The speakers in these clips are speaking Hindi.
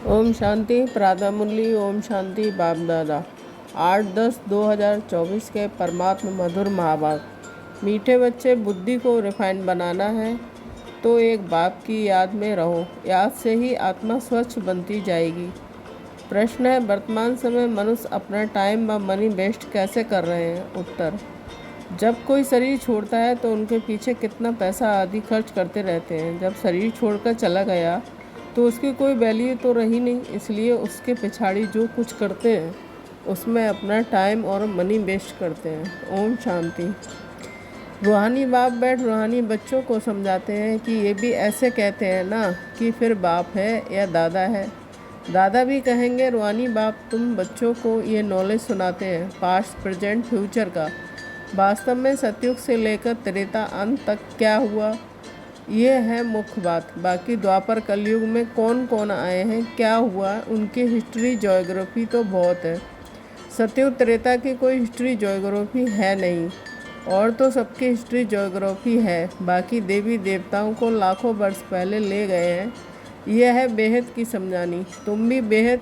ओम शांति प्रातः मुरली। ओम शांति बाप दादा। 8-10-2024 के परमात्मा मधुर महावाक्य। मीठे बच्चे, बुद्धि को रिफाइंड बनाना है तो एक बाप की याद में रहो। याद से ही आत्मा स्वच्छ बनती जाएगी। प्रश्न है, वर्तमान समय मनुष्य अपना टाइम व मनी वेस्ट कैसे कर रहे हैं? उत्तर, जब कोई शरीर छोड़ता है तो उनके पीछे कितना पैसा आदि खर्च करते रहते हैं। जब शरीर छोड़कर चला गया तो उसकी कोई वैल्यू तो रही नहीं, इसलिए उसके पिछाड़ी जो कुछ करते हैं उसमें अपना टाइम और मनी वेस्ट करते हैं। ओम शांति। रूहानी बाप बैठ रूहानी बच्चों को समझाते हैं कि ये भी ऐसे कहते हैं ना कि फिर बाप है या दादा है। दादा भी कहेंगे, रूहानी बाप तुम बच्चों को ये नॉलेज सुनाते हैं पास्ट प्रेजेंट फ्यूचर का। वास्तव में सतयुग से लेकर त्रेता अंत तक क्या हुआ, ये है मुख्य बात। बाकी द्वापर कलयुग में कौन कौन आए हैं, क्या हुआ, उनकी हिस्ट्री ज्योग्राफी तो बहुत है। सतयुग त्रेता की कोई हिस्ट्री ज्योग्राफी है नहीं, और तो सबकी हिस्ट्री ज्योग्राफी है। बाकी देवी देवताओं को लाखों वर्ष पहले ले गए हैं। यह है बेहद की समझानी। तुम भी बेहद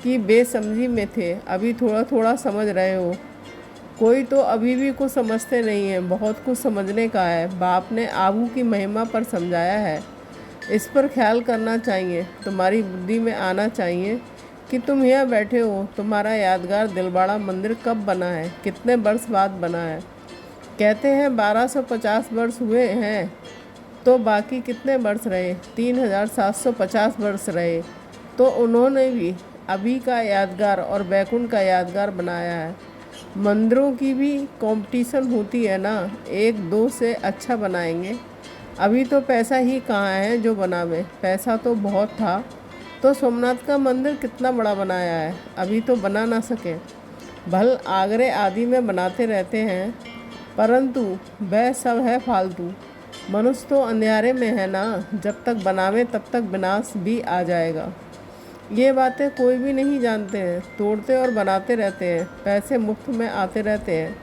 की बेसमझी में थे, अभी थोड़ा थोड़ा समझ रहे हो। कोई तो अभी भी कुछ समझते नहीं है, बहुत कुछ समझने का है। बाप ने आबू की महिमा पर समझाया है, इस पर ख्याल करना चाहिए। तुम्हारी बुद्धि में आना चाहिए कि तुम यहाँ बैठे हो। तुम्हारा यादगार दिलवाड़ा मंदिर कब बना है, कितने वर्ष बाद बना है? कहते हैं 1250 वर्ष हुए हैं, तो बाकी कितने वर्ष रहे? 3750 वर्ष रहे। तो उन्होंने भी अभी का यादगार और बैकुंठ का यादगार बनाया है। मंदिरों की भी कंपटीशन होती है ना, 1-2 से अच्छा बनाएंगे। अभी तो पैसा ही कहाँ है जो बनावे, पैसा तो बहुत था। तो सोमनाथ का मंदिर कितना बड़ा बनाया है, अभी तो बना ना सके। भल आगरे आदि में बनाते रहते हैं, परंतु वह सब है फालतू। मनुष्य तो अंधेरे में है ना, जब तक बनावे तब तक विनाश भी आ जाएगा। ये बातें कोई भी नहीं जानते हैं, तोड़ते और बनाते रहते हैं। पैसे मुफ्त में आते रहते हैं,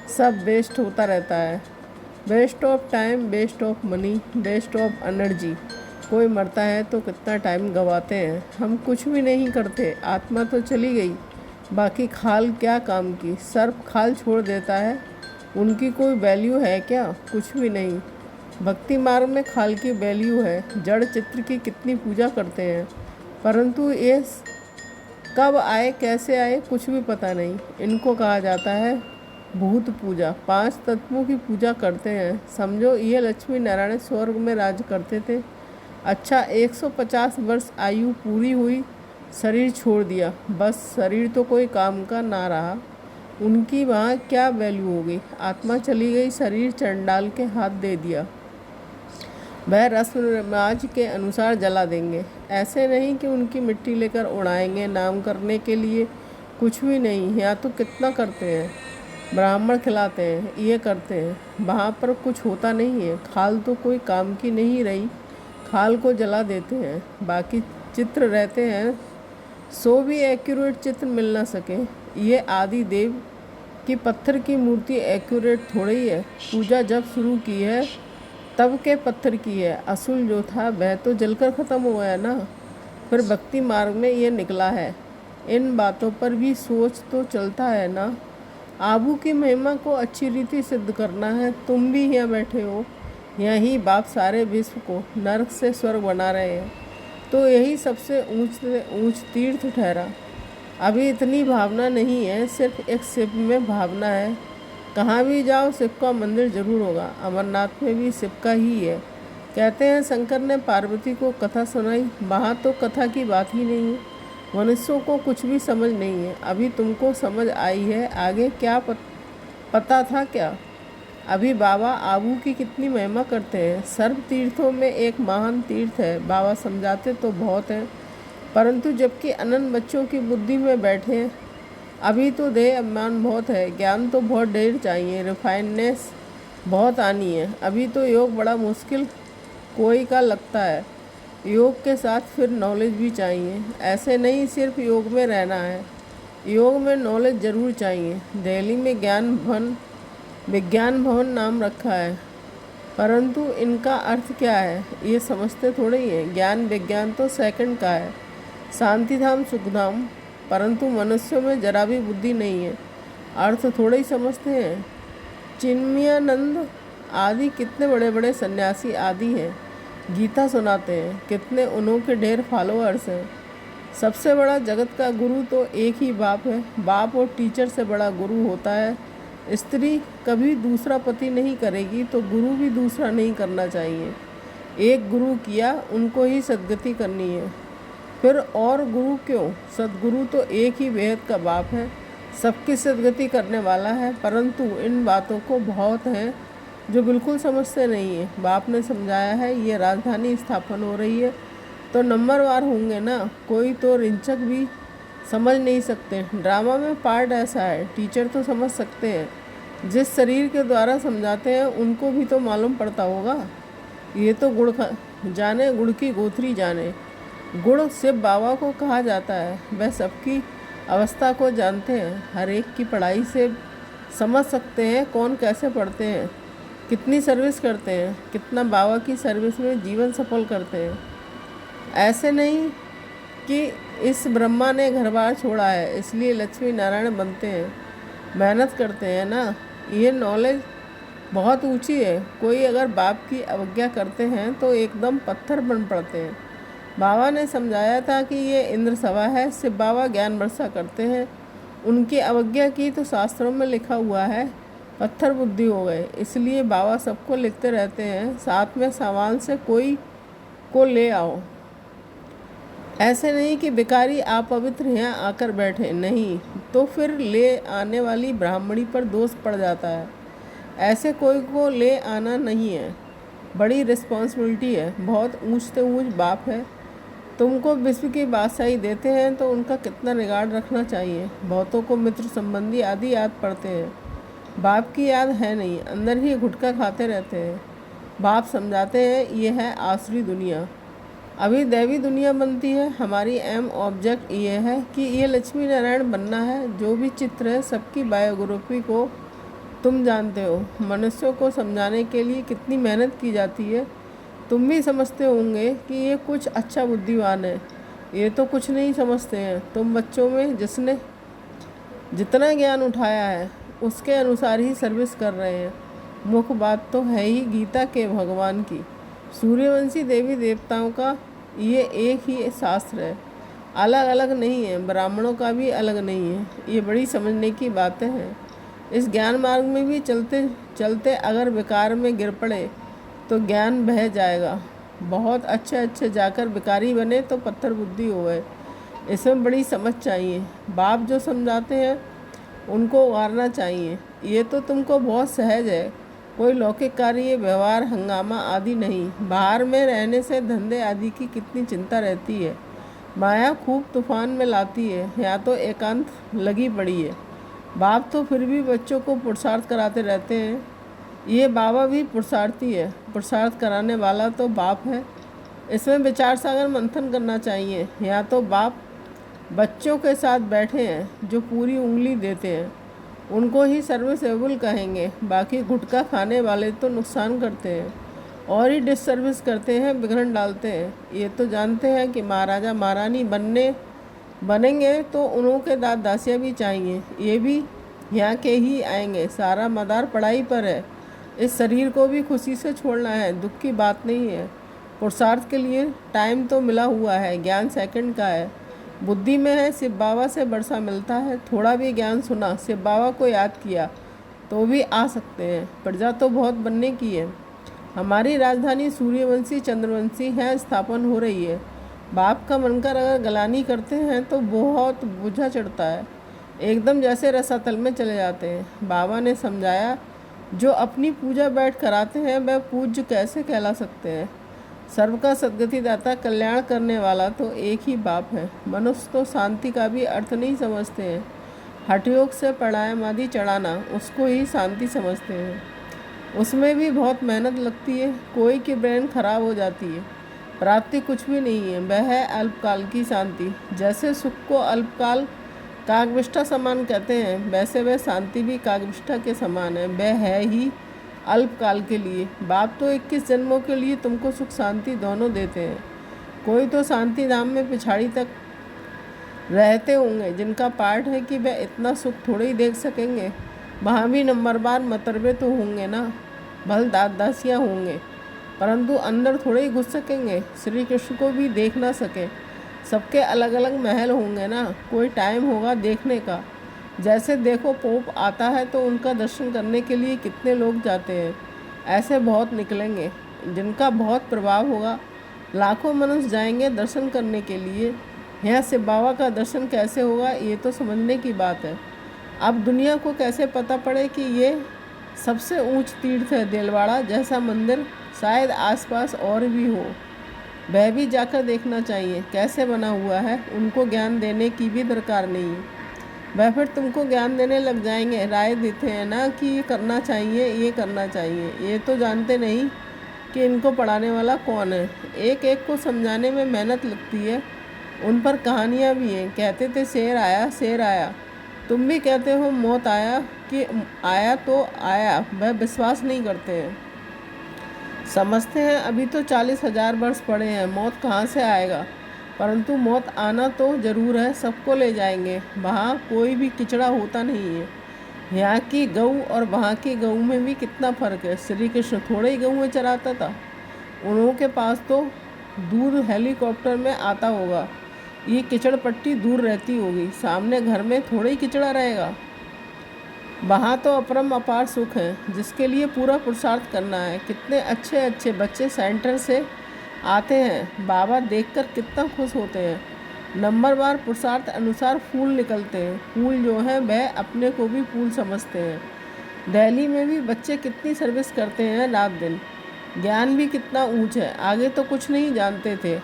सब वेस्ट होता रहता है। Waste of time, waste of money, waste of energy. कोई मरता है तो कितना टाइम गंवाते हैं। हम कुछ भी नहीं करते, आत्मा तो चली गई, बाकी खाल क्या काम की। सर्प खाल छोड़ देता है, उनकी कोई वैल्यू है क्या? कुछ भी नहीं। भक्ति मार्ग में खाल की वैल्यू है। जड़ चित्र की कितनी पूजा करते हैं, परंतु ये कब आए कैसे आए कुछ भी पता नहीं। इनको कहा जाता है भूत पूजा। 5 तत्वों की पूजा करते हैं। समझो ये लक्ष्मी नारायण स्वर्ग में राज करते थे। अच्छा, 150 वर्ष आयु पूरी हुई, शरीर छोड़ दिया, बस शरीर तो कोई काम का ना रहा। उनकी वहाँ क्या वैल्यू हो गई? आत्मा चली गई, शरीर चंडाल के हाथ दे दिया। वह रस्म रिवाज के अनुसार जला देंगे। ऐसे नहीं कि उनकी मिट्टी लेकर उड़ाएंगे नाम करने के लिए। कुछ भी नहीं। यहाँ तो कितना करते हैं, ब्राह्मण खिलाते हैं, ये करते हैं, वहाँ पर कुछ होता नहीं है। खाल तो कोई काम की नहीं रही, खाल को जला देते हैं। बाकी चित्र रहते हैं, सो भी एक्यूरेट चित्र मिल ना सके। ये आदि देव की पत्थर की मूर्ति एक्यूरेट थोड़ी है। पूजा जब शुरू की है तब के पत्थर की है, असूल जो था वह तो जलकर ख़त्म हुआ है ना। फिर भक्ति मार्ग में ये निकला है। इन बातों पर भी सोच तो चलता है ना। आबू की महिमा को अच्छी रीति सिद्ध करना है। तुम भी यहाँ बैठे हो, यही बाप सारे विश्व को नरक से स्वर्ग बना रहे हैं, तो यही सबसे ऊंच से ऊंच तीर्थ ठहरा। अभी इतनी भावना नहीं है, सिर्फ एक शिव में भावना है। कहाँ भी जाओ शिव का मंदिर जरूर होगा। अमरनाथ में भी शिव का ही है। कहते हैं शंकर ने पार्वती को कथा सुनाई, वहाँ तो कथा की बात ही नहीं है। मनुष्यों को कुछ भी समझ नहीं है। अभी तुमको समझ आई है, आगे क्या पता था क्या? अभी बाबा आबू की कितनी महिमा करते हैं। सर्व तीर्थों में एक महान तीर्थ है। बाबा समझाते तो बहुत हैं, परंतु जबकि अनंत बच्चों की बुद्धि में बैठे हैं। अभी तो देह अभिमान बहुत है, ज्ञान तो बहुत ढेर चाहिए, रिफाइननेस बहुत आनी है। अभी तो योग बड़ा मुश्किल कोई का लगता है। योग के साथ फिर नॉलेज भी चाहिए। ऐसे नहीं सिर्फ योग में रहना है, योग में नॉलेज ज़रूर चाहिए। दिल्ली में विज्ञान भवन नाम रखा है, परंतु इनका अर्थ क्या है ये समझते थोड़े ही हैं। ज्ञान विज्ञान तो सेकंड का है। शांति धाम सुख धाम, परंतु मनुष्यों में जरा भी बुद्धि नहीं है, अर्थ थोड़े ही समझते हैं। चिन्मयानंद आदि कितने बड़े बड़े सन्यासी आदि हैं, गीता सुनाते हैं, कितने उनके ढेर फॉलोअर्स हैं। सबसे बड़ा जगत का गुरु तो एक ही बाप है। बाप और टीचर से बड़ा गुरु होता है। स्त्री कभी दूसरा पति नहीं करेगी तो गुरु भी दूसरा नहीं करना चाहिए। एक गुरु किया, उनको ही सद्गति करनी है, फिर और गुरु क्यों? सद्गुरु तो एक ही बेहद का बाप है, सबकी सद्गति करने वाला है। परंतु इन बातों को बहुत हैं जो बिल्कुल समझते नहीं है। बाप ने समझाया है ये राजधानी स्थापन हो रही है तो नंबरवार होंगे ना, कोई तो रिंचक भी समझ नहीं सकते। ड्रामा में पार्ट ऐसा है, टीचर तो समझ सकते हैं, जिस शरीर के द्वारा समझाते हैं उनको भी तो मालूम पड़ता होगा। ये तो गुड़ जाने, गुड़ की गोथरी जाने। गुड़ शिव बाबा को कहा जाता है, वह सबकी अवस्था को जानते हैं, हर एक की पढ़ाई से समझ सकते हैं कौन कैसे पढ़ते हैं, कितनी सर्विस करते हैं, कितना बाबा की सर्विस में जीवन सफल करते हैं। ऐसे नहीं कि इस ब्रह्मा ने घर बार छोड़ा है इसलिए लक्ष्मी नारायण बनते हैं, मेहनत करते हैं ना। ये नॉलेज बहुत ऊंची है। कोई अगर बाप की अवज्ञा करते हैं तो एकदम पत्थर बन पड़ते हैं। बाबा ने समझाया था कि ये इंद्र सभा है, शिव बाबा ज्ञान वर्षा करते हैं, उनकी अवज्ञा की तो शास्त्रों में लिखा हुआ है पत्थर बुद्धि हो गए। इसलिए बाबा सबको लिखते रहते हैं, साथ में सामान से कोई को ले आओ। ऐसे नहीं कि भिखारी आप पवित्र यहाँ आकर बैठे, नहीं तो फिर ले आने वाली ब्राह्मणी पर दोष पड़ जाता है। ऐसे कोई को ले आना नहीं है, बड़ी रिस्पॉन्सिबिलिटी है। बहुत ऊंच से ऊंच बाप है, तुमको विश्व की बादशाही देते हैं तो उनका कितना रिगार्ड रखना चाहिए। बहुतों को मित्र संबंधी आदि याद पड़ते हैं, बाप की याद है नहीं, अंदर ही गुटखा खाते रहते हैं। बाप समझाते हैं ये है आसुरी दुनिया, अभी दैवी दुनिया बनती है। हमारी एम ऑब्जेक्ट ये है कि ये लक्ष्मी नारायण बनना है। जो भी चित्र है सबकी बायोग्राफी को तुम जानते हो। मनुष्यों को समझाने के लिए कितनी मेहनत की जाती है, तुम भी समझते होंगे कि ये कुछ अच्छा बुद्धिमान है। ये तो कुछ नहीं समझते हैं। तुम बच्चों में जिसने जितना ज्ञान उठाया है उसके अनुसार ही सर्विस कर रहे हैं। मुख्य बात तो है ही गीता के भगवान की। सूर्यवंशी देवी देवताओं का ये एक ही शास्त्र है, अलग अलग नहीं है। ब्राह्मणों का भी अलग नहीं है। ये बड़ी समझने की बातें हैं। इस ज्ञान मार्ग में भी चलते चलते अगर बेकार में गिर पड़े तो ज्ञान बह जाएगा। बहुत अच्छे जाकर भिखारी बने तो पत्थर बुद्धि हो गए। इसमें बड़ी समझ चाहिए। बाप जो समझाते हैं उनको उगारना चाहिए। ये तो तुमको बहुत सहज है, कोई लौकिक कार्य, व्यवहार, हंगामा आदि नहीं। बाहर में रहने से धंधे आदि की कितनी चिंता रहती है। माया खूब तूफान में लाती है, या तो एकांत लगी पड़ी है। बाप तो फिर भी बच्चों को पुरुषार्थ कराते रहते हैं। ये बाबा भी पुरुषार्थी है, पुरुषार्थ कराने वाला तो बाप है। इसमें विचार सागर मंथन करना चाहिए। या तो बाप बच्चों के साथ बैठे हैं जो पूरी उंगली देते हैं, उनको ही सर्विसेबल कहेंगे। बाकी गुटखा खाने वाले तो नुकसान करते हैं और ही डिससर्विस करते हैं, बिगड़न डालते हैं। ये तो जानते हैं कि महाराजा महारानी बनेंगे तो उन्हों के दाद दासियाँ भी चाहिए, ये भी यहाँ के ही आएंगे। सारा मदार पढ़ाई पर है। इस शरीर को भी खुशी से छोड़ना है, दुख की बात नहीं है। पुरुषार्थ के लिए टाइम तो मिला हुआ है, ज्ञान सेकंड का है। बुद्धि में है, शिव बाबा से वर्षा मिलता है। थोड़ा भी ज्ञान सुना, शिव बाबा को याद किया तो भी आ सकते हैं। प्रजा तो बहुत बनने की है। हमारी राजधानी सूर्यवंशी चंद्रवंशी है स्थापन हो रही है। बाप का मनकर अगर गलानी करते हैं तो बहुत बोझा चढ़ता है, एकदम जैसे रसातल में चले जाते हैं। बाबा ने समझाया जो अपनी पूजा बैठ कराते हैं वह पूज्य कैसे कहला सकते हैं। सर्व का सद्गति दाता कल्याण करने वाला तो एक ही बाप है। मनुष्य तो शांति का भी अर्थ नहीं समझते हैं। हठयोग से प्राणायाम आदि चढ़ाना उसको ही शांति समझते हैं। उसमें भी बहुत मेहनत लगती है, कोई की ब्रेन खराब हो जाती है। प्राप्ति कुछ भी नहीं है, वह है अल्पकाल की शांति। जैसे सुख को अल्पकाल कागविष्ठा समान कहते हैं, वैसे वह शांति भी कागविष्ठा के समान है। वह है ही अल्पकाल के लिए। बाप तो 21 जन्मों के लिए तुमको सुख शांति दोनों देते हैं। कोई तो शांति धाम में पिछाड़ी तक रहते होंगे, जिनका पार्ट है कि वह इतना सुख थोड़े ही देख सकेंगे। वहाँ भी नंबरवार मतरबे तो होंगे ना, भल दासियाँ होंगे, परंतु अंदर थोड़े ही घुस सकेंगे, श्री कृष्ण को भी देख ना सके। सबके अलग अलग महल होंगे ना, कोई टाइम होगा देखने का। जैसे देखो पोप आता है तो उनका दर्शन करने के लिए कितने लोग जाते हैं, ऐसे बहुत निकलेंगे जिनका बहुत प्रभाव होगा। लाखों मनुष्य जाएंगे दर्शन करने के लिए। यहाँ शिव बाबा का दर्शन कैसे होगा ये तो समझने की बात है। अब दुनिया को कैसे पता पड़े कि ये सबसे ऊंच तीर्थ है, देलवाड़ा जैसा मंदिर शायद आसपास और भी हो, वह भी जाकर देखना चाहिए कैसे बना हुआ है। उनको ज्ञान देने की भी दरकार नहीं है, वह फिर तुमको ज्ञान देने लग जाएंगे। राय देते हैं ना कि ये करना चाहिए, ये करना चाहिए, ये तो जानते नहीं कि इनको पढ़ाने वाला कौन है। एक एक को समझाने में मेहनत लगती है। उन पर कहानियाँ भी हैं। कहते थे शेर आया शेर आया, तुम भी कहते हो मौत आया कि आया तो आया। वह विश्वास नहीं करते हैं, समझते हैं अभी तो 40,000 वर्ष पड़े हैं, मौत कहाँ से आएगा। परंतु मौत आना तो ज़रूर है, सबको ले जाएंगे। वहाँ कोई भी किचड़ा होता नहीं है। यहाँ की गऊ और वहाँ की गऊ में भी कितना फ़र्क है। श्री कृष्ण थोड़े ही गऊ चराता था, उन्हों के पास तो दूध हेलीकॉप्टर में आता होगा, ये किचड़ पट्टी दूर रहती होगी। सामने घर में थोड़े ही किचड़ा रहेगा। वहाँ तो अपरम अपार सुख है, जिसके लिए पूरा पुरुषार्थ करना है। कितने अच्छे अच्छे बच्चे सेंटर से आते हैं, बाबा देखकर कितना खुश होते हैं। नंबरवार पुरुषार्थ अनुसार फूल निकलते हैं। फूल जो है वह अपने को भी फूल समझते हैं। दिल्ली में भी बच्चे कितनी सर्विस करते हैं रात दिन। ज्ञान भी कितना ऊंच है, आगे तो कुछ नहीं जानते थे,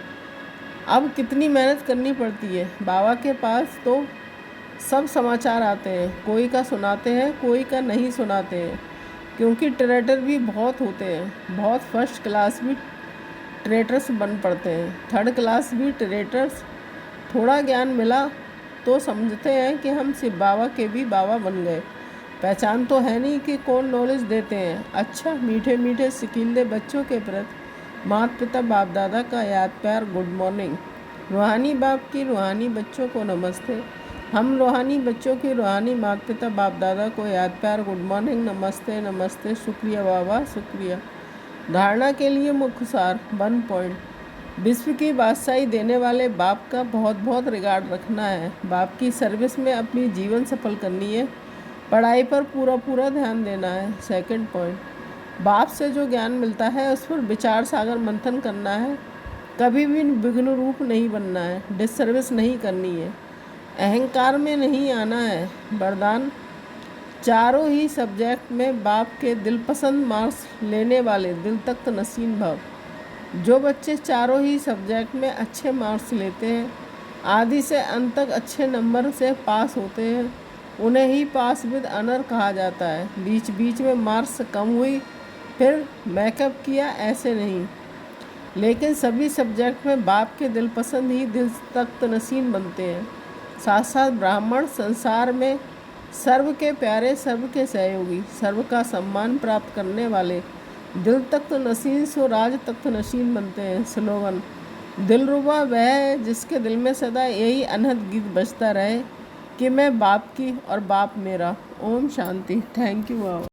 अब कितनी मेहनत करनी पड़ती है। बाबा के पास तो सब समाचार आते हैं, कोई का सुनाते हैं कोई का नहीं सुनाते हैं, क्योंकि ट्रेटर भी बहुत होते हैं। बहुत फर्स्ट क्लास भी ट्रेटर्स बन पड़ते हैं, थर्ड क्लास भी ट्रेटर्स। थोड़ा ज्ञान मिला तो समझते हैं कि हम शिव बाबा के भी बाबा बन गए। पहचान तो है नहीं कि कौन नॉलेज देते हैं। अच्छा, मीठे मीठे सिकींदे बच्चों के प्रति माता पिता बाप दादा का याद प्यार गुड मॉर्निंग। रूहानी बाप की रूहानी बच्चों को नमस्ते। हम रूहानी बच्चों की रूहानी माता पिता बाप दादा को याद प्यार गुड मॉर्निंग, नमस्ते नमस्ते, शुक्रिया बाबा शुक्रिया। धारणा के लिए मुख्य सार 1 पॉइंट। विश्व की बादशाही देने वाले बाप का बहुत बहुत रिगार्ड रखना है। बाप की सर्विस में अपनी जीवन सफल करनी है। पढ़ाई पर पूरा पूरा ध्यान देना है। 2 पॉइंट, बाप से जो ज्ञान मिलता है उस पर विचार सागर मंथन करना है। कभी भी विघ्न रूप नहीं बनना है, डिसर्विस नहीं करनी है, अहंकार में नहीं आना है। वरदान, चारों ही सब्जेक्ट में बाप के दिलपसंद मार्क्स लेने वाले दिल तख्त नसीन भव। जो बच्चे चारों ही सब्जेक्ट में अच्छे मार्क्स लेते हैं, आदि से अंत तक अच्छे नंबर से पास होते हैं, उन्हें ही पास विद ऑनर कहा जाता है। बीच बीच में मार्क्स कम हुई फिर मेकअप किया, ऐसे नहीं। लेकिन सभी सब्जेक्ट में बाप के दिल पसंद ही दिल तख्त नसीन बनते हैं। साथ साथ ब्राह्मण संसार में सर्व के प्यारे, सर्व के सहयोगी, सर्व का सम्मान प्राप्त करने वाले दिल तख्त नसीन सो राज तख्त नसीन बनते हैं। स्लोगन, दिलरुबा वह है जिसके दिल में सदा यही अनहद गीत बजता रहे कि मैं बाप की और बाप मेरा। ओम शांति। Thank you Baba.